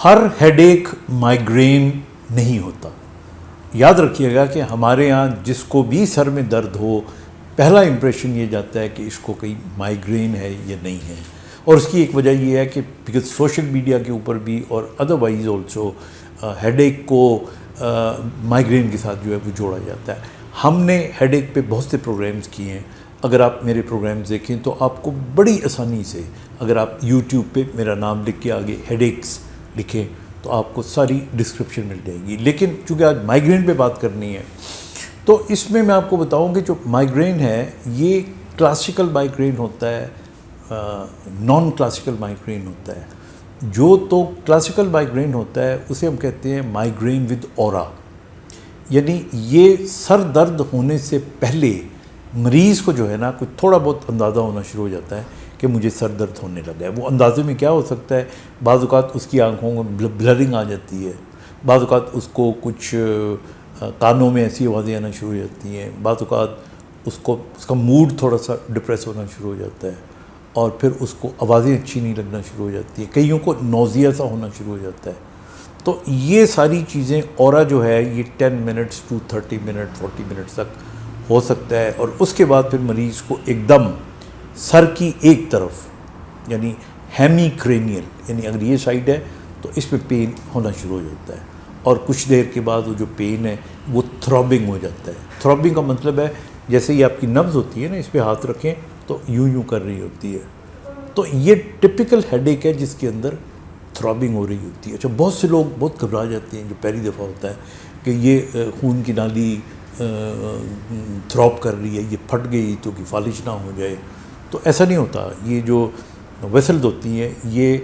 ہر head ایک migraine نہیں ہوتا. یاد رکھیے گا کہ ہمارے ہاں جس کو بھی سر میں درد ہو پہلا امپریشن یہ جاتا ہے کہ اس کو کہیں مائیگرین ہے یا نہیں ہے. اور اس کی ایک وجہ یہ ہے کہ بیکاز سوشل میڈیا کے اوپر بھی اور ادروائز آلسو ہیڈ ایک کو مائیگرین کے ساتھ جو ہے وہ جوڑا جاتا ہے. ہم نے ہیڈ ایک پہ بہت سے پروگرامز کیے ہیں. اگر آپ میرے پروگرامز دیکھیں تو آپ کو بڑی آسانی سے، اگر آپ یوٹیوب پہ میرا نام لکھ کے آگے ہیڈ ایکس لکھیں تو آپ کو ساری ڈسکرپشن مل جائے گی. لیکن چونکہ آج مائیگرین پہ بات کرنی ہے تو اس میں آپ کو بتاؤں کہ جو مائیگرین ہے یہ کلاسیکل مائیگرین ہوتا ہے، نان کلاسیکل مائیگرین ہوتا ہے. جو تو کلاسیکل مائیگرین ہوتا ہے اسے ہم کہتے ہیں مائیگرین ود اورا، یعنی یہ سر درد ہونے سے پہلے مریض کو جو ہے نا کوئی تھوڑا بہت اندازہ ہونا شروع ہو جاتا ہے کہ مجھے سر درد ہونے لگا ہے. وہ اندازے میں کیا ہو سکتا ہے؟ بعض اوقات اس کی آنکھوں میں بلرنگ آ جاتی ہے، بعض اوقات اس کو کچھ کانوں میں ایسی آوازیں آنا شروع ہو جاتی ہیں، بعض اوقات اس کا موڈ تھوڑا سا ڈپریس ہونا شروع ہو جاتا ہے اور پھر اس کو آوازیں اچھی نہیں لگنا شروع ہو جاتی ہیں، کئیوں کو نوزیا سا ہونا شروع ہو جاتا ہے. تو یہ ساری چیزیں اورا جو ہے یہ 10 منٹس ٹو 30 منٹ 40 منٹس تک ہو سکتا ہے. اور اس کے بعد پھر مریض کو ایک دم سر کی ایک طرف یعنی ہیمی کرینیل، یعنی اگر یہ سائڈ ہے تو اس پہ پین ہونا شروع ہو جاتا ہے اور کچھ دیر کے بعد وہ جو پین ہے وہ تھرابنگ ہو جاتا ہے. تھرابنگ کا مطلب ہے جیسے یہ آپ کی نبض ہوتی ہے نا، اس پہ ہاتھ رکھیں تو یوں یوں کر رہی ہوتی ہے. تو یہ ٹپیکل ہیڈ ایک ہے جس کے اندر تھرابنگ ہو رہی ہوتی ہے. اچھا، بہت سے لوگ بہت گھبرا جاتے ہیں جو پہلی دفعہ ہوتا ہے کہ یہ خون کی نالی تھروب کر رہی ہے، یہ پھٹ گئی تو کہ فالج نہ ہو جائے. تو ایسا نہیں ہوتا. یہ جو ویسلز ہوتی ہیں یہ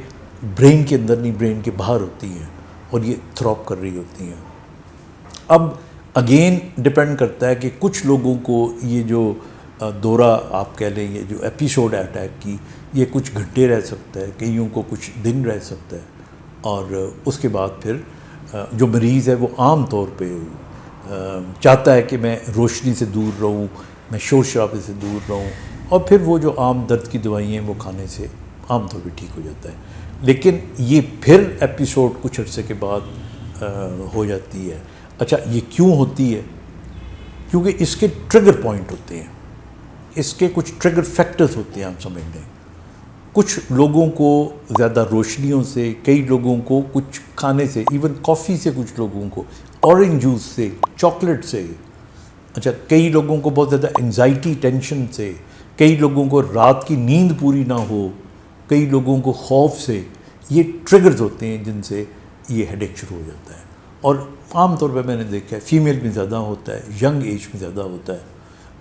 برین کے اندر نہیں، برین کے باہر ہوتی ہیں اور یہ تھروب کر رہی ہوتی ہیں. اب اگین ڈپینڈ کرتا ہے کہ کچھ لوگوں کو یہ جو دورہ آپ کہہ لیں، یہ جو ایپیسوڈ ہے اٹیک کی، یہ کچھ گھنٹے رہ سکتا ہے، کئیوں کو کچھ دن رہ سکتا ہے. اور اس کے بعد پھر جو مریض ہے وہ عام طور پہ چاہتا ہے کہ میں روشنی سے دور رہوں، میں شور شرابے سے دور رہوں، اور پھر وہ جو عام درد کی دوائیں ہیں وہ کھانے سے عام طور پہ ٹھیک ہو جاتا ہے. لیکن یہ پھر ایپیسوڈ کچھ عرصے کے بعد ہو جاتی ہے. اچھا، یہ کیوں ہوتی ہے؟ کیونکہ اس کے ٹریگر پوائنٹ ہوتے ہیں، اس کے کچھ ٹریگر فیکٹرز ہوتے ہیں. آپ سمجھ لیں کچھ لوگوں کو زیادہ روشنیوں سے، کئی لوگوں کو کچھ کھانے سے، ایون کافی سے، کچھ لوگوں کو اورنج جوس سے، چاکلیٹ سے. اچھا، کئی لوگوں کو بہت زیادہ انگزائٹی، ٹینشن سے، کئی لوگوں کو رات کی نیند پوری نہ ہو، کئی لوگوں کو خوف سے. یہ ٹریگرز ہوتے ہیں جن سے یہ ہیڈ ایک شروع ہو جاتا ہے. اور عام طور پہ میں نے دیکھا ہے فیمیل میں زیادہ ہوتا ہے، ینگ ایج میں زیادہ ہوتا ہے،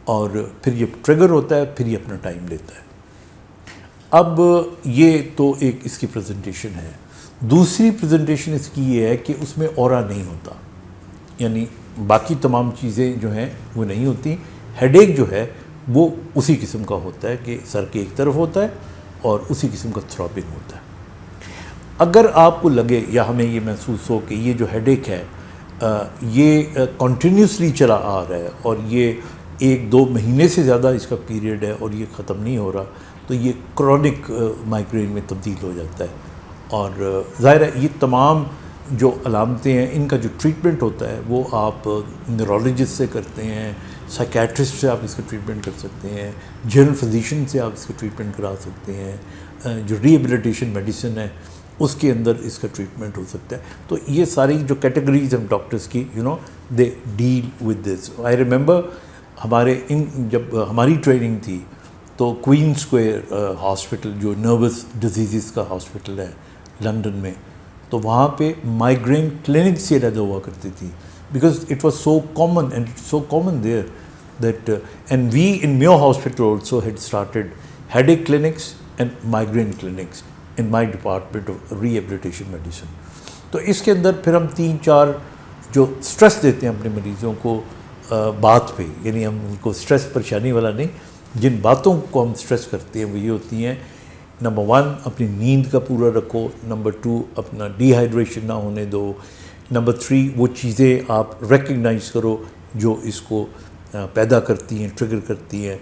اور پھر یہ ٹریگر ہوتا ہے، پھر یہ اپنا ٹائم لیتا ہے. اب یہ تو ایک اس کی پریزنٹیشن ہے. دوسری پریزنٹیشن اس کی یہ ہے کہ اس میں اورا نہیں ہوتا، یعنی باقی تمام چیزیں جو ہیں وہ نہیں ہوتی. ہیڈ ایک جو ہے وہ اسی قسم کا ہوتا ہے کہ سر کے ایک طرف ہوتا ہے اور اسی قسم کا تھرابنگ ہوتا ہے. اگر آپ کو لگے یا ہمیں یہ محسوس ہو کہ یہ جو ہیڈ ایک ہے یہ کنٹینیوسلی چلا آ رہا ہے اور یہ 1-2 مہینے سے زیادہ اس کا پیریڈ ہے اور یہ ختم نہیں ہو رہا، تو یہ کرونک مائیگرین میں تبدیل ہو جاتا ہے. اور ظاہر ہے یہ تمام جو علامتیں ہیں ان کا جو ٹریٹمنٹ ہوتا ہے وہ آپ نیورولوجسٹ سے کرتے ہیں، سائیکیٹرسٹ سے آپ اس کا ٹریٹمنٹ کر سکتے ہیں، جنرل فزیشین سے آپ اس کا ٹریٹمنٹ کرا سکتے ہیں. جو ریہیبلیٹیشن میڈیسن ہے اس کے اندر اس کا ٹریٹمنٹ ہو سکتا ہے. تو یہ ساری جو کیٹیگریز ہیں ڈاکٹرز کی، they deal with this. I remember جب ہماری ٹریننگ تھی تو کوئین اسکوائر ہاسپٹل جو نروس ڈیزیزز کا ہاسپٹل ہے لندن میں، تو وہاں پہ مائیگرین کلینکس سے علیحدہ ہوا کرتی تھی، because it was so common and so common there that and we in Mayo hospital also had started headache clinics and migraine clinics in my department of rehabilitation medicine. تو اس کے اندر پھر ہم 3-4 جو اسٹریس دیتے ہیں اپنے مریضوں کو بات پہ، یعنی ہم ان کو اسٹریس پریشانی والا نہیں، جن باتوں کو ہم اسٹریس کرتے ہیں وہ یہ ہوتی ہیں: نمبر 1 اپنی نیند کا پورا رکھو، نمبر 2 اپنا ڈی ہائیڈریشن نہ ہونے دو، نمبر 3 وہ چیزیں آپ ریکگنائز کرو جو اس کو پیدا کرتی ہیں، ٹریگر کرتی ہیں،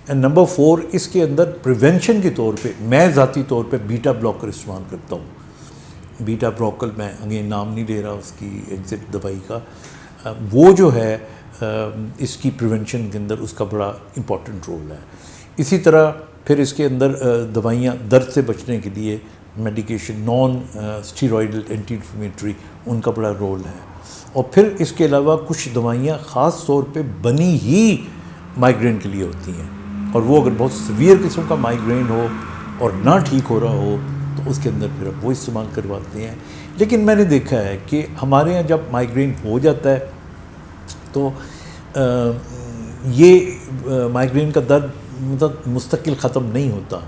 اینڈ نمبر 4 اس کے اندر پریونشن کے طور پہ میں ذاتی طور پہ بیٹا بلاکر استعمال کرتا ہوں. بیٹا بروکل، میں اگین نام نہیں لے رہا اس کی ایگزیکٹ دوائی کا، وہ جو ہے اس کی پریونشن کے اندر اس کا بڑا امپورٹنٹ رول ہے. اسی طرح پھر اس کے اندر دوائیاں درد سے بچنے کے لیے میڈیکیشن نان اسٹیرائڈل اینٹی انفلیمیٹری، ان کا بڑا رول ہے. اور پھر اس کے علاوہ کچھ دوائیاں خاص طور پہ بنی ہی مائیگرین کے لیے ہوتی ہیں، اور وہ اگر بہت سیویئر قسم کا مائیگرین ہو اور نہ ٹھیک ہو رہا ہو تو اس کے اندر پھر وہ استعمال کرواتے ہیں. لیکن میں نے دیکھا ہے کہ ہمارے یہاں جب مائیگرین ہو جاتا ہے تو یہ مائیگرین کا درد مطلب مستقل ختم نہیں ہوتا.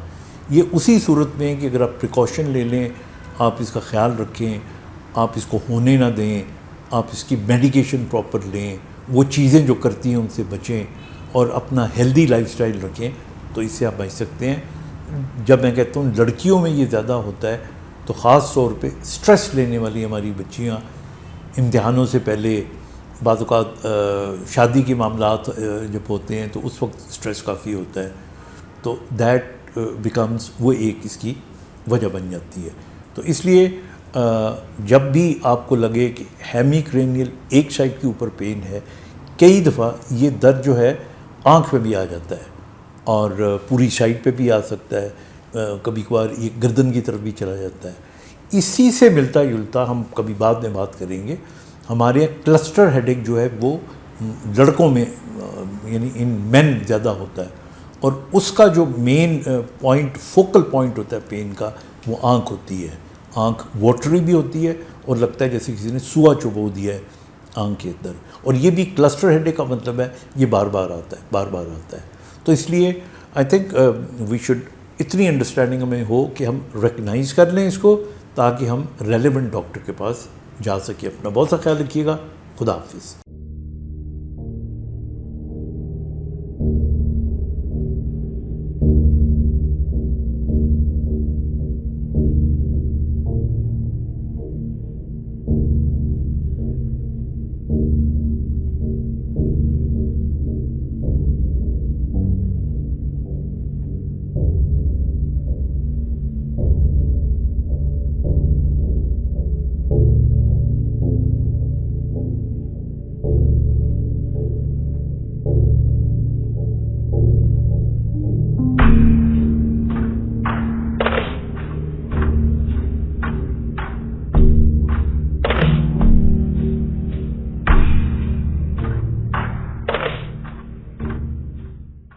یہ اسی صورت میں کہ اگر آپ پریکاشن لے لیں، آپ اس کا خیال رکھیں، آپ اس کو ہونے نہ دیں، آپ اس کی میڈیکیشن پراپر لیں، وہ چیزیں جو کرتی ہیں ان سے بچیں اور اپنا ہیلدی لائف سٹائل رکھیں، تو اس سے آپ بچ سکتے ہیں. جب میں کہتا ہوں لڑکیوں میں یہ زیادہ ہوتا ہے تو خاص طور پہ سٹریس لینے والی ہماری بچیاں امتحانوں سے پہلے، بعض اوقات شادی کے معاملات جب ہوتے ہیں تو اس وقت سٹریس کافی ہوتا ہے، تو دیٹ بیکمز وہ ایک اس کی وجہ بن جاتی ہے. تو اس لیے جب بھی آپ کو لگے کہ ہیمی کرینیل ایک سائڈ کے اوپر پین ہے، کئی دفعہ یہ درد جو ہے آنکھ پہ بھی آ جاتا ہے اور پوری سائڈ پہ بھی آ سکتا ہے، کبھی کبھار یہ گردن کی طرف بھی چلا جاتا ہے. اسی سے ملتا جلتا ہم کبھی بعد میں بات کریں گے، ہمارے یہاں کلسٹر ہیڈ ایک جو ہے وہ لڑکوں میں یعنی ان مین زیادہ ہوتا ہے، اور اس کا جو مین پوائنٹ فوکل پوائنٹ ہوتا ہے پین کا وہ آنکھ ہوتی ہے. آنکھ واٹری بھی ہوتی ہے اور لگتا ہے جیسے کسی نے سوا چبو دیا ہے آنکھ کے اندر، اور یہ بھی کلسٹر ہیڈ ایک کا مطلب ہے یہ بار بار آتا ہے، بار بار آتا ہے. تو اس لیے آئی تھنک وی شوڈ اتنی انڈرسٹینڈنگ ہمیں ہو کہ ہم ریکگنائز کر لیں اس کو، تاکہ ہم ریلیونٹ ڈاکٹر کے پاس جا سکیں. اپنا بہت سا خیال رکھیے گا. خدا حافظ.